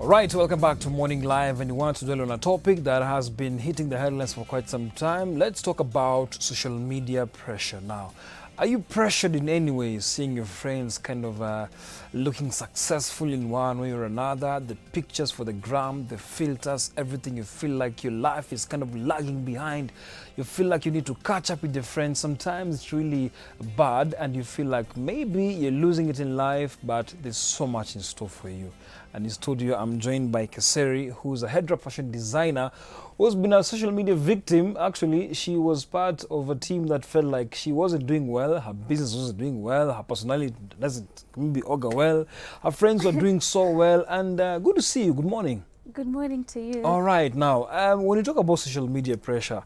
All right, welcome back to Morning Live, and we want to dwell on a topic that has been hitting the headlines for quite some time. Let's talk about social media pressure now. Are you pressured in any way, seeing your friends kind of looking successful in one way or another? The pictures for the gram, the filters, everything. You feel like your life is kind of lagging behind. You feel like you need to catch up with your friends. Sometimes it's really bad and you feel like maybe you're losing it in life, but there's so much in store for you. And in studio, I'm joined by Kaseri, who's a hairdrop fashion designer who's been a social media victim. Actually, she was part of a team that felt like she wasn't doing well, her business wasn't doing well, her personality doesn't maybe augur well, her friends were doing so well, and good to see you. Good morning. Good morning to you. All right, now, when you talk about social media pressure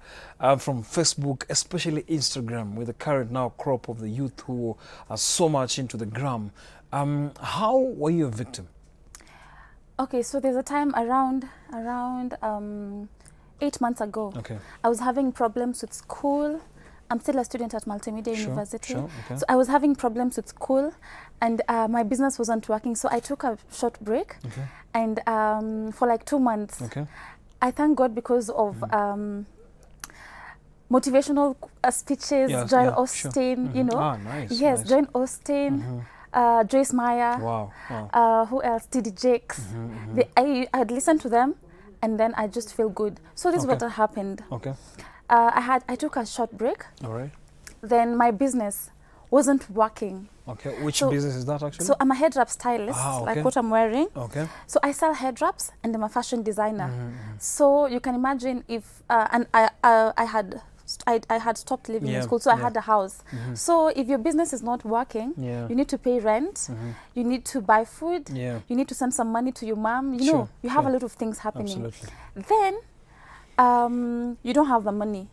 from Facebook, especially Instagram, with the current now crop of the youth who are so much into the gram, how were you a victim? Okay, so there's a time around 8 months ago. Okay. I was having problems with school. I'm still a student at Multimedia University. Sure, okay. So I was having problems with school, and my business wasn't working. So I took a short break, Okay. and for like 2 months. Okay. I thank God because of motivational speeches, Yes, Joel yeah, Osteen, sure. you know. Ah, nice. Yes, nice. Joel Osteen. Joyce Meyer, Wow. Wow. who else? TD Jakes. I'd listen to them, and then I just feel good. So this is what happened. Okay. I took a short break. All right. Then my business wasn't working. Okay. Which So- business is that actually? So I'm a head wrap stylist, Ah, okay. like what I'm wearing. Okay. So I sell head wraps, and I'm a fashion designer. So you can imagine if and I had stopped living in school, so I had a house. So if your business is not working, Yeah. you need to pay rent, you need to buy food, Yeah. you need to send some money to your mom. You Sure, know, you have a sure. lot of things happening. Absolutely. Then you don't have the money.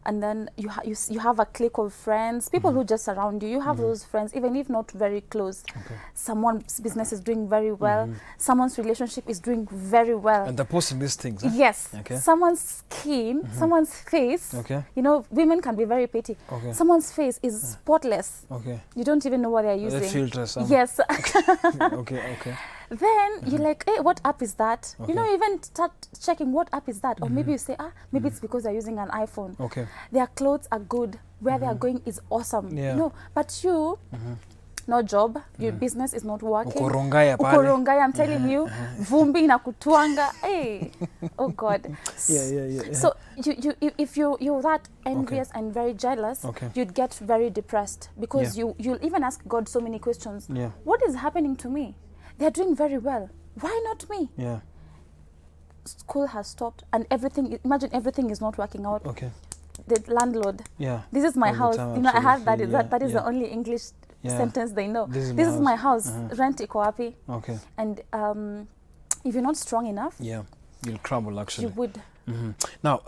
And then you have a clique of friends, people who just surround you. You have those friends, even if not very close. Okay. Someone's business is doing very well. Someone's relationship is doing very well. And they're posting these things. Huh? Yes. Okay. Someone's skin, someone's face. Okay. You know, women can be very petty. Okay. Someone's face is spotless. Okay. You don't even know what they're The using. filters. Yes. Okay. Okay. Then you're like, hey, what app is that? Okay. You know, you even start checking what app is that. Or maybe you say, maybe it's because they're using an iPhone. Okay. Their clothes are good. Where they are going is awesome. Yeah. No, but you, no job, your business is not working. Ukorongaya pale. Ukorongai, I'm telling you, vumbi inakutwanga. Hey, oh God. Yeah. So if you're that envious and very jealous, Okay. you'd get very depressed because Yeah. you'll even ask God so many questions. Yeah. What is happening to me? They're doing very well. Why not me? Yeah. School has stopped and imagine everything is not working out. Okay. The landlord, Yeah. this is my All the house. time, You know, I have that. absolutely. That is Yeah. the only English Yeah. sentence they know. This is This my is my house. Rent iko wapi? Okay. And if you're not strong enough, Yeah. You'll crumble actually. you would. Now,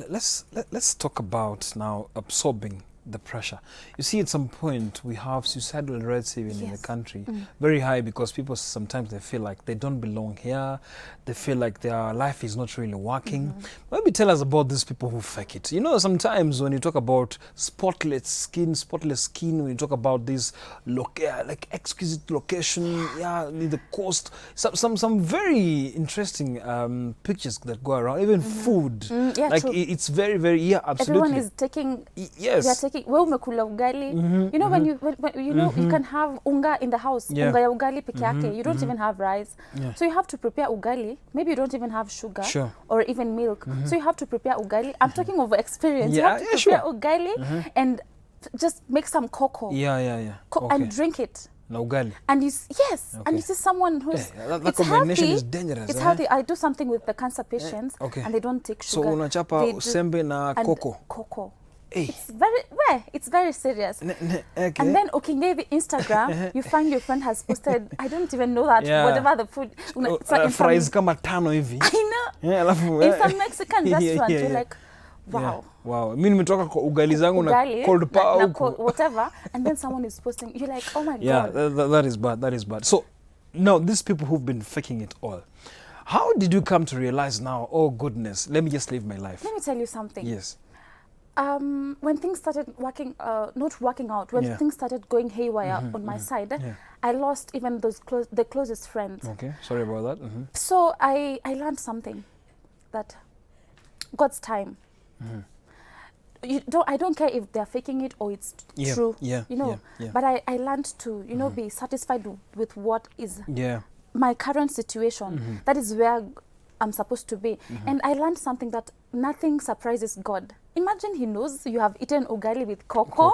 let's talk about now absorbing the pressure. You see, at some point we have suicidal rates even in the Yes. country very high because people sometimes they feel like they don't belong here. They feel like their life is not really working. Maybe tell us about these people who fake it. You know, sometimes when you talk about spotless skin, when you talk about this like exquisite location, near the coast, some very interesting pictures that go around. Even food, Yeah, like true. it's very absolutely. Everyone is taking. Yes. They are taking. Wewe umekula ugali. You know when you know you can have unga in the house. Yeah. Unga ya ugali peke yake. You don't even have rice. Yeah. So you have to prepare ugali. Maybe you don't even have sugar Sure. or even milk. So you have to prepare ugali. I'm talking of experience. You Yeah, have to yeah, prepare sure. ugali and just make some cocoa. Yeah. And drink it. Na ugali. And yes, and Okay. you see someone who's That it's combination healthy. is dangerous. It's healthy. I do something with the cancer patients, okay. and they don't take So sugar. unachapa They do- sembe na and cocoa. Cocoa. Hey. It's very serious. Okay. And then the Instagram, you find your friend has posted, I don't even know that, Yeah. whatever the food. It's like in some- fries kama tano hivi. I know. Yeah, alafu In some Mexican Yeah, restaurant, yeah, you're yeah. like, wow. Yeah. Wow. Mimi nimetoka kwa ugali zangu na Ugali, cold power na huku. whatever, and then someone is posting, you're like, oh my Yeah, God. that is bad. So now these people who've been faking it all, how did you come to realize now, oh goodness, let me just live my life? Let me tell you something. Yes. when things started working, not working out, when things started going haywire on my side, I lost even those the closest friends. Okay, sorry about that. So I learned something, that God's time. I don't care if they're faking it or it's true. But I learned to be satisfied with what is my current situation. That is where I'm supposed to be. And I learned something, that nothing surprises God. Imagine he knows you have eaten ugali with cocoa.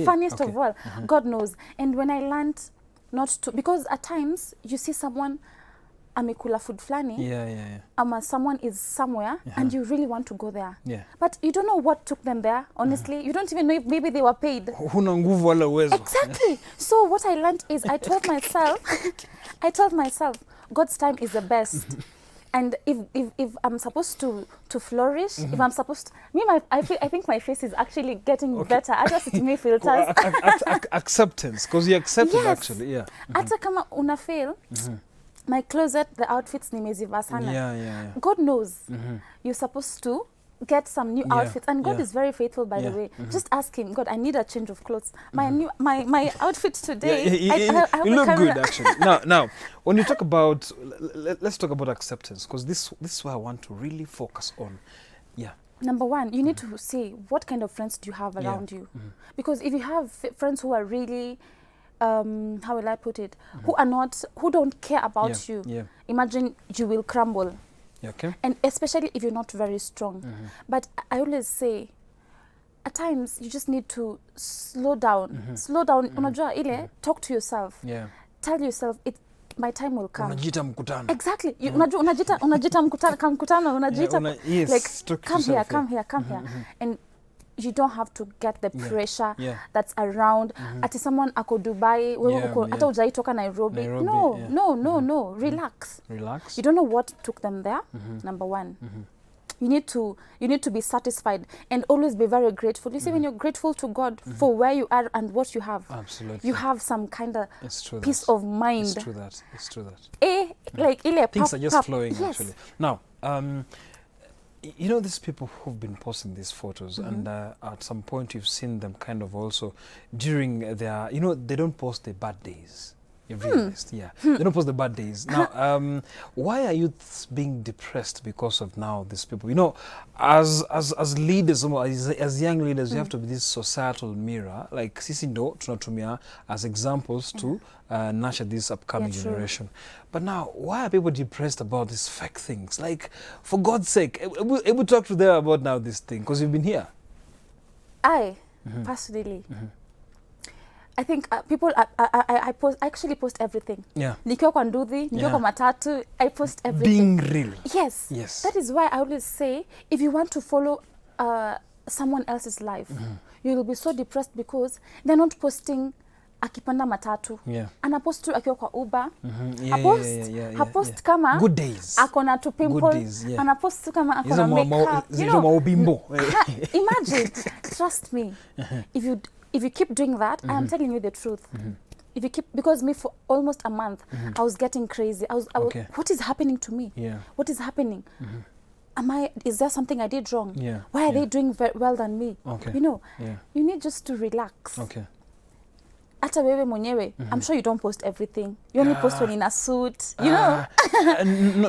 Funniest of all, God knows. And when I learned not to, because at times you see someone amekula food flani, someone is somewhere and you really want to go there. But you don't know what took them there, honestly. You don't even know if maybe they were paid. Huna nguvu wala uwezo. Exactly. So what I learned is, I told myself, God's time is the best. And if I'm supposed to flourish, if I'm supposed to, I think my face is actually getting better. I just me filters. Acceptance, because you accept it actually. Hata kama una fail, my closet, the outfits nimeziva sana. God knows you're supposed to get some new outfits, and God is very faithful, by the way. Just ask him, God, I need a change of clothes. My outfit today. You look good actually. Now, when you talk about, let's talk about acceptance, because this is where I want to really focus on. Number one, you need to see what kind of friends do you have around you, because if you have friends who are really how will I put it, who don't care about you, imagine you will crumble. And especially if you're not very strong. But I always say, at times you just need to slow down. Unajua ile, talk to yourself. Tell yourself, my time will come. Unajita mkutano. Exactly. Unajita mkutano. Like, come here. And you don't have to get the pressure that's around. Ati someone ako Dubai, hata hujaitoka Nairobi. No. Relax. You don't know what took them there. Number one. You need to be satisfied and always be very grateful. You see, when you're grateful to God for where you are and what you have, you have some kind of peace of mind. It's true that. Like things are just flowing actually. Now, you know, these people who've been posting these photos, and at some point you've seen them kind of also during their, they don't post their bad days. You've realized, they don't post the bad days. Now, why are youths being depressed because of now these people? You know, as leaders, as young leaders, you have to be this societal mirror. Like sisi ndo tunatumia as examples to nurture this upcoming generation. But now, why are people depressed about these fake things? Like, for God's sake, able talk to them about now this thing, because you've been here. I personally. I think people, I actually post everything. Nikiwa kwa nduthi, nikiwa kwa matatu, I post everything. Being real. Yes. That is why I always say, if you want to follow someone else's life, you will be so depressed because they're not posting akipanda matatu. Anapost tu akiwa kwa Uber. Hapost kama good days. Akona tu pimples. Anapost tu kama akona makeup. Imagine, trust me. If you keep doing that, I am telling you the truth. If you keep, because me for almost a month, I was getting crazy. I was what is happening to me? What is happening? Is there something I did wrong? Why are they doing very well than me? You need just to relax. Hata wewe mwenyewe, I'm sure you don't post everything. You only post when in a suit, you know.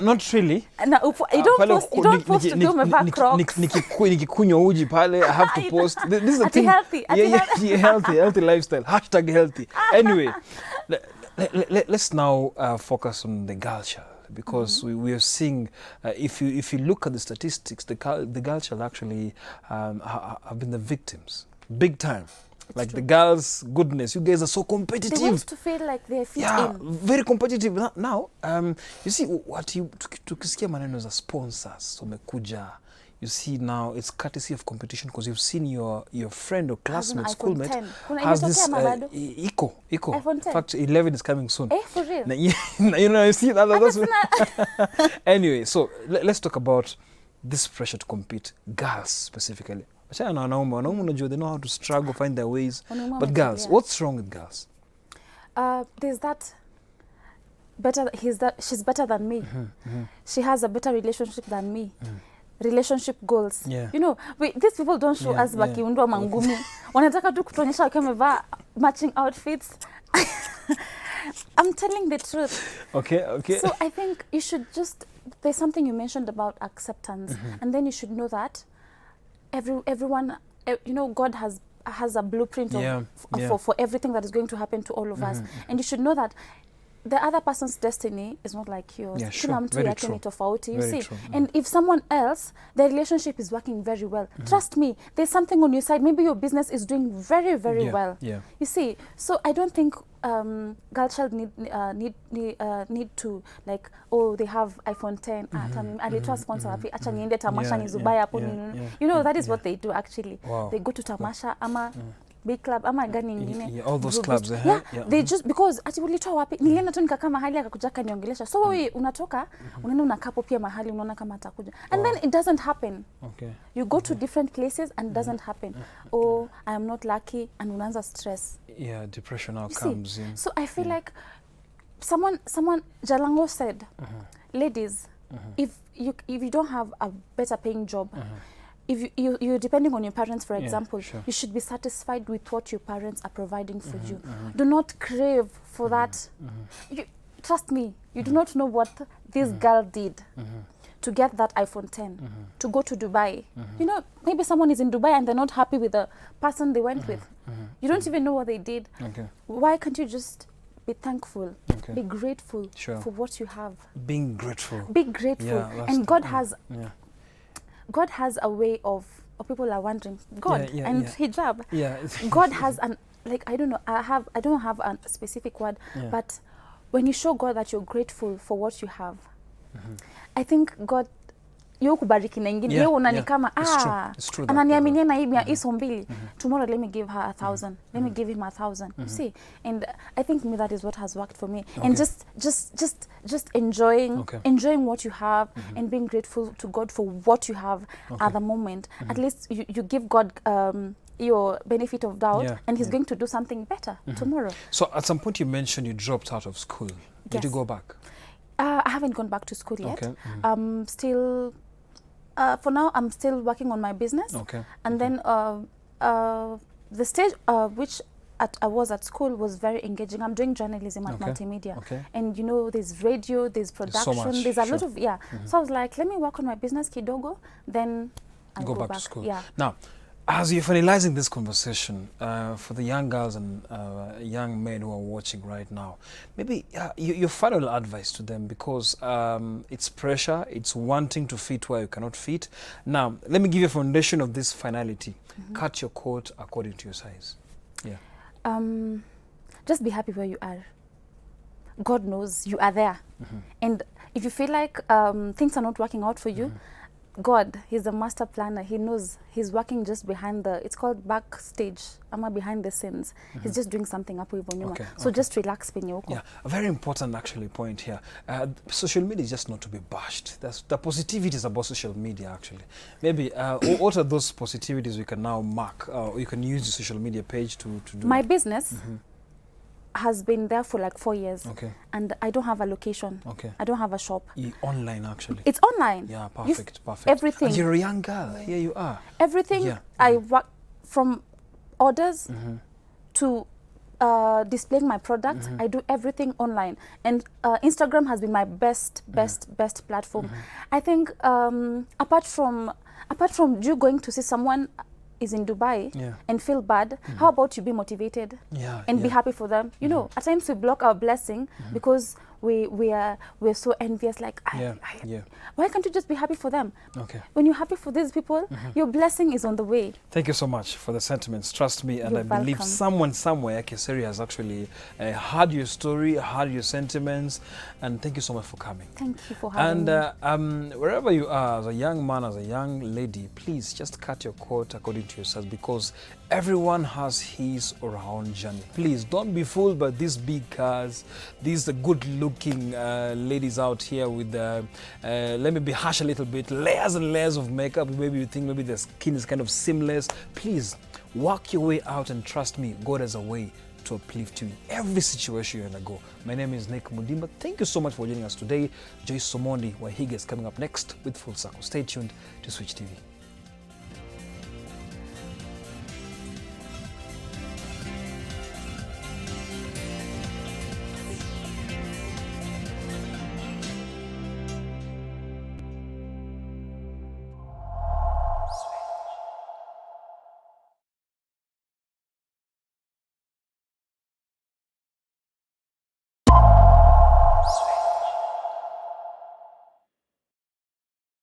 Not really. You don't post to be umevaa Crocs. Nikikunywa uji pale, I have to post. This is the thing. Healthy lifestyle. #healthy. Anyway, let's now focus on the girl child, because we are seeing, if you look at the statistics, the girl child actually have been the victims, big time. It's like true. The girls, goodness, you guys are so competitive. They want to feel like they fit in. Very competitive. Now, you see, tukisikia maneno za sponsors, umekuja, you see now it's courtesy of competition, because you've seen your friend or classmate, schoolmate has this Eco. In fact, 11 is coming soon. For real? You see that? Anyway, so let's talk about this pressure to compete, girls specifically. Wanaume, they know how to struggle, find their ways. But girls, what's wrong with girls? There's that she's better than me. She has a better relationship than me. relationship goals. Yeah. You know, these people don't show us wakiundwa mangumi. Wanataka tu kutuonyesha wakiwa wamevaa matching outfits. I'm telling the truth. Okay. So I think you should just, there's something you mentioned about acceptance, and then you should know that everyone, you know, God has a blueprint for everything that is going to happen to all of us, and you should know that the other person's destiny is not like yours. Yeah, sure. Very true. You see, and if someone else, their relationship is working very well, trust me, there's something on your side. Maybe your business is doing very well. Yeah. You see, so I don't think girl child need to, like, oh, they have iPhone 10. Alitoa sponsor wapi? Acha niende tamasha nizubai hapo nini. You know, that is what they do actually. Wow. They go to tamasha ama big club ama gani ingine. All those clubs. They just, because ati ulitoa wapi? Nilienda tu nikakaa mahali akakuja kaniongelesha. So wewe unatoka, unaenda unakapo pia mahali unaona kama atakuja. And then it doesn't happen. Okay. You go to different places and it doesn't happen. Oh, I am not lucky, and unaanza stress. Yeah, depression now comes in. So I feel like someone Jalango said, ladies, if you don't have a better paying job, if you're depending on your parents, for example, you should be satisfied with what your parents are providing for you. Do not crave for that. Trust me, you do not know what this girl did to get that iPhone 10, to go to Dubai. You know, maybe someone is in Dubai and they're not happy with the person they went with. You don't even know what they did. Okay. Why can't you just be thankful, be grateful for what you have? Being grateful. Be grateful. And God has a way of people are wondering, God and hijab. Yeah. God has an, like, I don't know, I don't have a specific word, but when you show God that you're grateful for what you have, I think God yo kubariki na ingine yo unani kama ananiaminia na hii hizo mbili, tomorrow let me give her 1,000, let me give him 1,000. You see, and I think that is what has worked for me. And just enjoying what you have and being grateful to God for what you have at the moment. At least you give God your benefit of doubt, and he's going to do something better tomorrow. So at some point you mentioned you dropped out of school. Did you go back? I haven't gone back to school yet. Still, for now, I'm still working on my business. And then the stage which I was at school was very engaging. I'm doing journalism at multimedia. And you know, there's radio, there's production, there's a lot of, So I was like, let me work on my business kidogo, then I'll go back to school. Yeah. Now, as you're finalizing this conversation, for the young girls and young men who are watching right now, maybe your final advice to them, because it's pressure, it's wanting to fit where you cannot fit. Now, let me give you a foundation of this finality. Cut your coat according to your size. Just be happy where you are. God knows you are there. And if you feel like things are not working out for you, God, he's a master planner. He knows he's working just behind the, it's called backstage, ama behind the scenes. He's just doing something up with you. So just relax penye uko. Yeah, a very important actually point here. Social media is just not to be bashed. The positivity is about social media actually. Maybe what are those positivities we can now mark, or you can use the social media page to do? My business has been there for like 4 years. And I don't have a location. I don't have a shop. Online actually. It's online. Yeah, perfect. Everything. And you're a young girl. Here you are. Everything. I work from orders to displaying my products. I do everything online. And Instagram has been my best platform. I think apart from you going to see someone is in Dubai and feel bad, how about you be motivated and be happy for them? You know, at times we block our blessing because we're so envious, like why can't you just be happy for them? When you're happy for these people, your blessing is on the way. Thank you so much for the sentiments. Trust me, and I believe someone somewhere, Keseri, has actually heard your story, heard your sentiments, and thank you so much for coming. Thank you for having me. And wherever you are, as a young man, as a young lady, please just cut your coat according to yourself, because everyone has his or her own journey. Please don't be fooled by these big cars, these good-looking ladies out here with, let me be harsh a little bit, layers and layers of makeup. Maybe you think maybe their skin is kind of seamless. Please, work your way out, and trust me, God has a way to uplift you in every situation you're going to go. My name is Nick Mudimba. Thank you so much for joining us today. Joyce Somondi Wahiga is coming up next with Full Circle. Stay tuned to Switch TV.